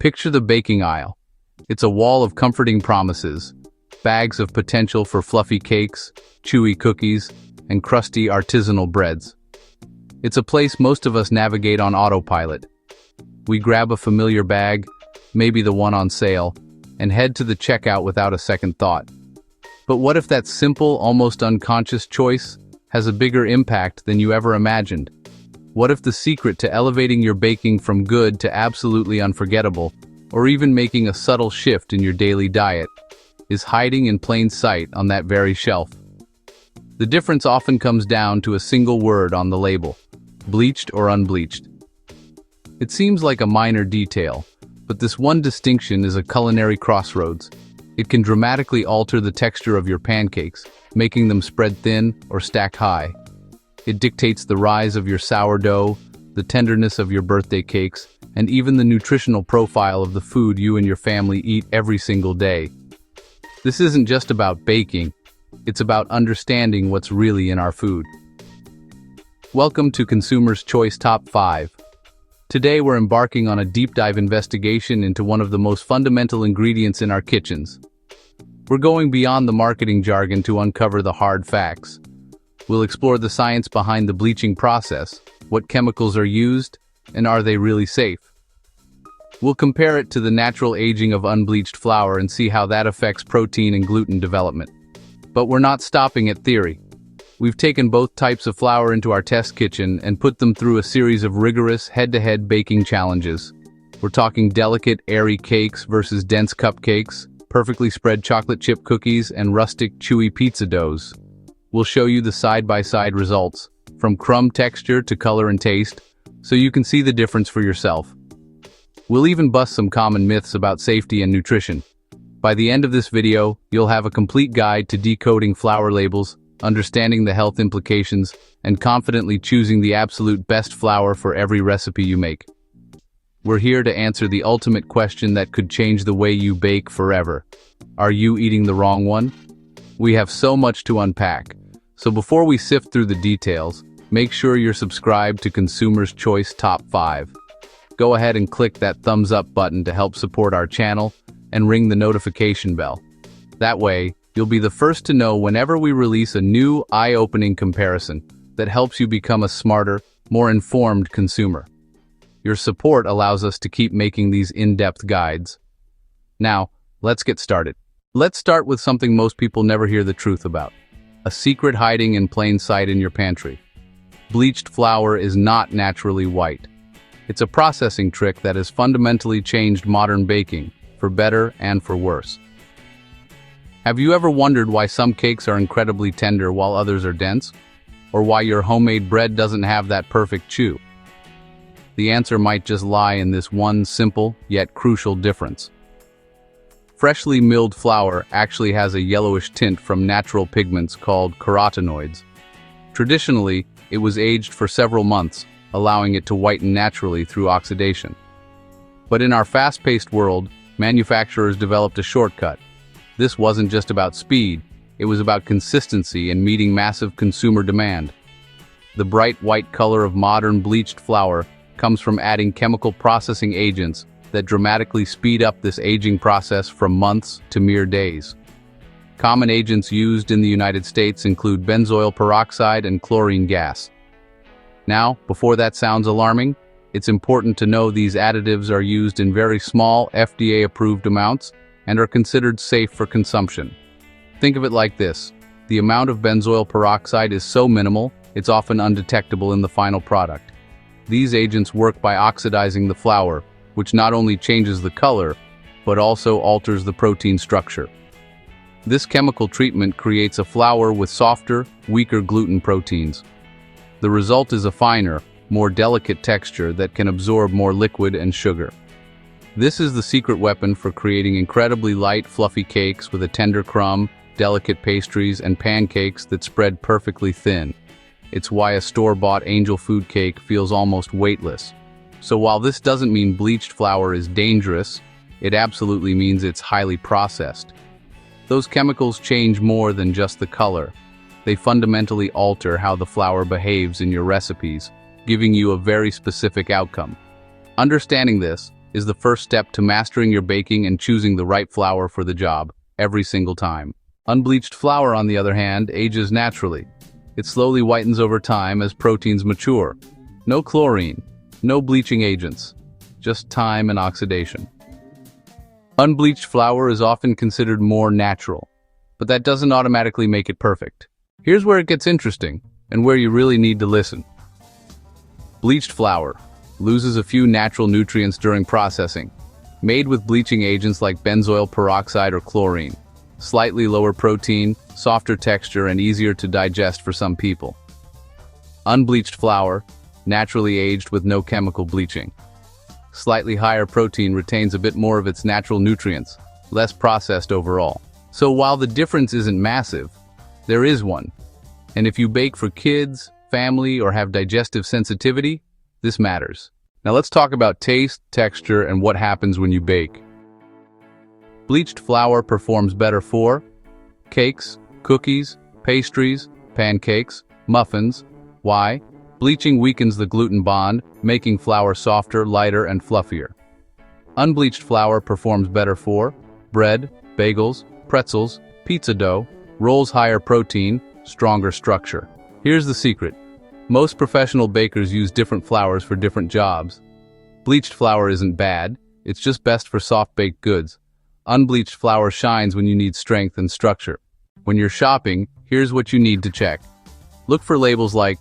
Picture the baking aisle. It's a wall of comforting promises, bags of potential for fluffy cakes, chewy cookies, and crusty artisanal breads. It's a place most of us navigate on autopilot. We grab a familiar bag, maybe the one on sale, and head to the checkout without a second thought. But what if that simple, almost unconscious choice has a bigger impact than you ever imagined? What if the secret to elevating your baking from good to absolutely unforgettable, or even making a subtle shift in your daily diet, is hiding in plain sight on that very shelf? The difference often comes down to a single word on the label: bleached or unbleached. It seems like a minor detail, but this one distinction is a culinary crossroads. It can dramatically alter the texture of your pancakes, making them spread thin or stack high. It dictates the rise of your sourdough, the tenderness of your birthday cakes, and even the nutritional profile of the food you and your family eat every single day. This isn't just about baking, it's about understanding what's really in our food. Welcome to Consumer's Choice Top 5. Today we're embarking on a deep dive investigation into one of the most fundamental ingredients in our kitchens. We're going beyond the marketing jargon to uncover the hard facts. We'll explore the science behind the bleaching process, what chemicals are used, and are they really safe? We'll compare it to the natural aging of unbleached flour and see how that affects protein and gluten development. But we're not stopping at theory. We've taken both types of flour into our test kitchen and put them through a series of rigorous head-to-head baking challenges. We're talking delicate, airy cakes versus dense cupcakes, perfectly spread chocolate chip cookies, and rustic, chewy pizza doughs. We'll show you the side-by-side results, from crumb texture to color and taste, so you can see the difference for yourself. We'll even bust some common myths about safety and nutrition. By the end of this video, you'll have a complete guide to decoding flour labels, understanding the health implications, and confidently choosing the absolute best flour for every recipe you make. We're here to answer the ultimate question that could change the way you bake forever. Are you eating the wrong one? We have so much to unpack, so before we sift through the details, make sure you're subscribed to Consumer's Choice Top 5. Go ahead and click that thumbs up button to help support our channel and ring the notification bell. That way, you'll be the first to know whenever we release a new, eye-opening comparison that helps you become a smarter, more informed consumer. Your support allows us to keep making these in-depth guides. Now, let's get started. Let's start with something most people never hear the truth about: a secret hiding in plain sight in your pantry. Bleached flour is not naturally white. It's a processing trick that has fundamentally changed modern baking, for better and for worse. Have you ever wondered why some cakes are incredibly tender while others are dense? Or why your homemade bread doesn't have that perfect chew? The answer might just lie in this one simple, yet crucial difference. Freshly milled flour actually has a yellowish tint from natural pigments called carotenoids. Traditionally, it was aged for several months, allowing it to whiten naturally through oxidation. But in our fast-paced world, manufacturers developed a shortcut. This wasn't just about speed, it was about consistency and meeting massive consumer demand. The bright white color of modern bleached flour comes from adding chemical processing agents that dramatically speed up this aging process from months to mere days. Common agents used in the United States include benzoyl peroxide and chlorine gas. Now, before that sounds alarming, it's important to know these additives are used in very small, FDA-approved amounts and are considered safe for consumption. Think of it like this: the amount of benzoyl peroxide is so minimal, it's often undetectable in the final product. These agents work by oxidizing the flour, which not only changes the color, but also alters the protein structure. This chemical treatment creates a flour with softer, weaker gluten proteins. The result is a finer, more delicate texture that can absorb more liquid and sugar. This is the secret weapon for creating incredibly light, fluffy cakes with a tender crumb, delicate pastries, and pancakes that spread perfectly thin. It's why a store-bought angel food cake feels almost weightless. So while this doesn't mean bleached flour is dangerous, it absolutely means it's highly processed. Those chemicals change more than just the color. They fundamentally alter how the flour behaves in your recipes, giving you a very specific outcome. Understanding this, is the first step to mastering your baking and choosing the right flour for the job, every single time. Unbleached flour, on the other hand, ages naturally. It slowly whitens over time as proteins mature. No chlorine, no bleaching agents, just time and oxidation. Unbleached flour is often considered more natural, but that doesn't automatically make it perfect. Here's where it gets interesting, and where you really need to listen. Bleached flour loses a few natural nutrients during processing, made with bleaching agents like benzoyl peroxide or chlorine. Slightly lower protein, softer texture, and easier to digest for some people. Unbleached flour, naturally aged with no chemical bleaching. Slightly higher protein retains a bit more of its natural nutrients, less processed overall. So while the difference isn't massive, there is one. And if you bake for kids, family, or have digestive sensitivity, this matters. Now let's talk about taste, texture, and what happens when you bake. Bleached flour performs better for cakes, cookies, pastries, pancakes, muffins. Why? Bleaching weakens the gluten bond, making flour softer, lighter, and fluffier. Unbleached flour performs better for bread, bagels, pretzels, pizza dough, rolls. Higher protein, stronger structure. Here's the secret. Most professional bakers use different flours for different jobs. Bleached flour isn't bad, it's just best for soft-baked goods. Unbleached flour shines when you need strength and structure. When you're shopping, here's what you need to check. Look for labels like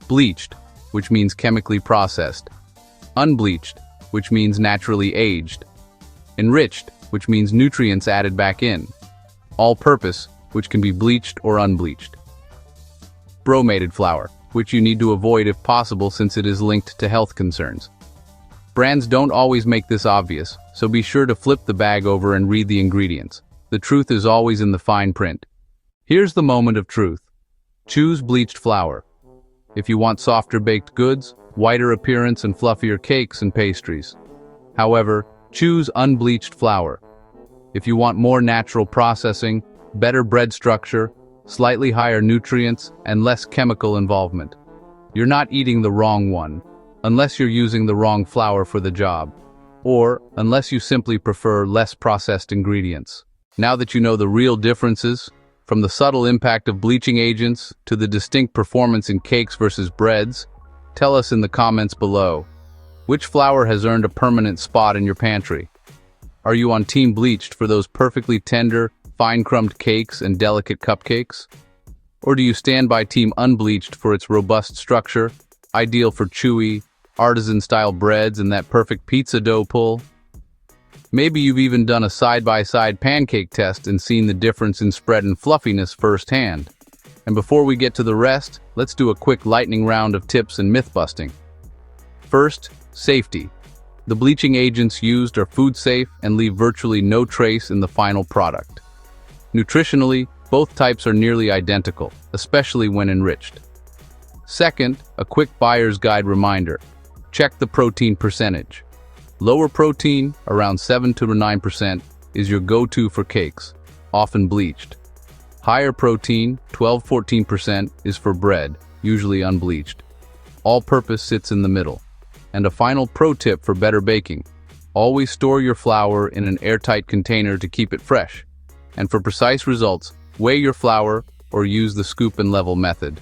bleached, which means chemically processed, unbleached, which means naturally aged, enriched, which means nutrients added back in, all-purpose, which can be bleached or unbleached. Bromated flour, which you need to avoid if possible since it is linked to health concerns. Brands don't always make this obvious, so be sure to flip the bag over and read the ingredients. The truth is always in the fine print. Here's the moment of truth. Choose bleached flour if you want softer baked goods, whiter appearance, and fluffier cakes and pastries. However, choose unbleached flour if you want more natural processing, better bread structure, slightly higher nutrients, and less chemical involvement. You're not eating the wrong one, unless you're using the wrong flour for the job, or unless you simply prefer less processed ingredients. Now that you know the real differences, from the subtle impact of bleaching agents to the distinct performance in cakes versus breads, tell us in the comments below. Which flour has earned a permanent spot in your pantry? Are you on Team Bleached for those perfectly tender, fine-crumbed cakes and delicate cupcakes? Or do you stand by Team Unbleached for its robust structure, ideal for chewy, artisan-style breads and that perfect pizza dough pull? Maybe you've even done a side-by-side pancake test and seen the difference in spread and fluffiness firsthand. And before we get to the rest, let's do a quick lightning round of tips and myth-busting. First, safety. The bleaching agents used are food-safe and leave virtually no trace in the final product. Nutritionally, both types are nearly identical, especially when enriched. Second, a quick buyer's guide reminder. Check the protein percentage. Lower protein, around 7 to 9%, is your go-to for cakes, often bleached. Higher protein, 12–14%, is for bread, usually unbleached. All-purpose sits in the middle. And a final pro tip for better baking. Always store your flour in an airtight container to keep it fresh. And for precise results, weigh your flour or use the scoop and level method.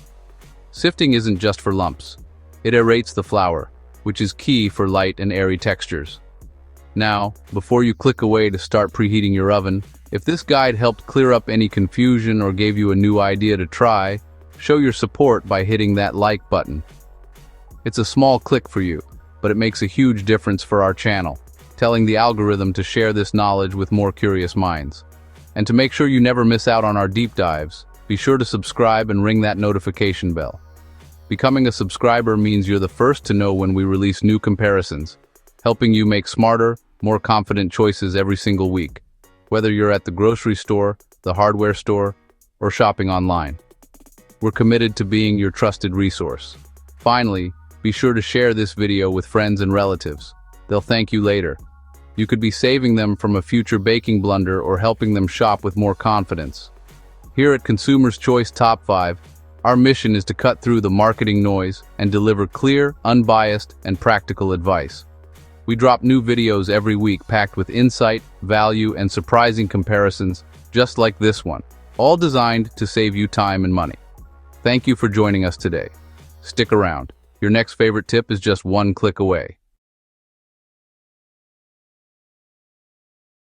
Sifting isn't just for lumps. It aerates the flour, which is key for light and airy textures. Now, before you click away to start preheating your oven, if this guide helped clear up any confusion or gave you a new idea to try, show your support by hitting that like button. It's a small click for you, but it makes a huge difference for our channel, telling the algorithm to share this knowledge with more curious minds. And to make sure you never miss out on our deep dives, be sure to subscribe and ring that notification bell. Becoming a subscriber means you're the first to know when we release new comparisons, helping you make smarter, more confident choices every single week, whether you're at the grocery store, the hardware store, or shopping online. We're committed to being your trusted resource. Finally, be sure to share this video with friends and relatives. They'll thank you later. You could be saving them from a future baking blunder or helping them shop with more confidence. Here at Consumer's Choice Top 5, our mission is to cut through the marketing noise and deliver clear, unbiased, and practical advice. We drop new videos every week packed with insight, value, and surprising comparisons, just like this one, all designed to save you time and money. Thank you for joining us today. Stick around. Your next favorite tip is just one click away.